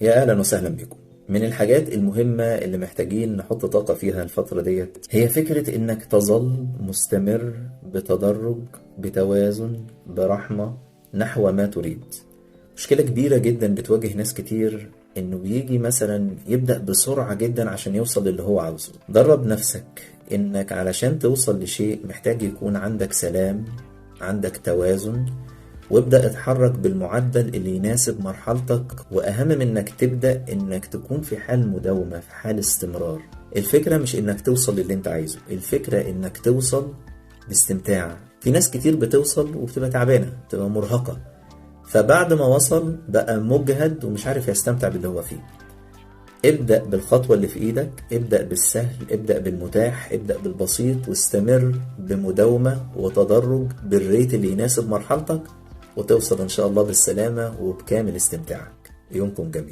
يا أهلا وسهلا بكم. من الحاجات المهمة اللي محتاجين نحط طاقة فيها الفترة ديت هي فكرة إنك تظل مستمر بتدرج، بتوازن، برحمة نحو ما تريد. مشكلة كبيرة جدا بتواجه ناس كتير إنه بيجي مثلا يبدأ بسرعة جدا عشان يوصل للي هو عاوزه. درب نفسك إنك علشان توصل لشيء محتاج يكون عندك سلام، عندك توازن، وابدأ اتحرك بالمعدل اللي يناسب مرحلتك. وأهم من إنك تبدأ إنك تكون في حال مداومة، في حال استمرار. الفكرة مش إنك توصل للي أنت عايزه، الفكرة إنك توصل باستمتاع. في ناس كتير بتوصل وبتبقى تعبانة، بتبقى مرهقة، فبعد ما وصل بقى مجهد ومش عارف يستمتع باللي هو فيه. ابدأ بالخطوة اللي في ايدك، ابدأ بالسهل، ابدأ بالمتاح، ابدأ بالبسيط، واستمر بمداومة وتدرج بالريت اللي يناسب مرحلتك، وتوصل ان شاء الله بالسلامة وبكامل استمتاعك. يومكم جميل.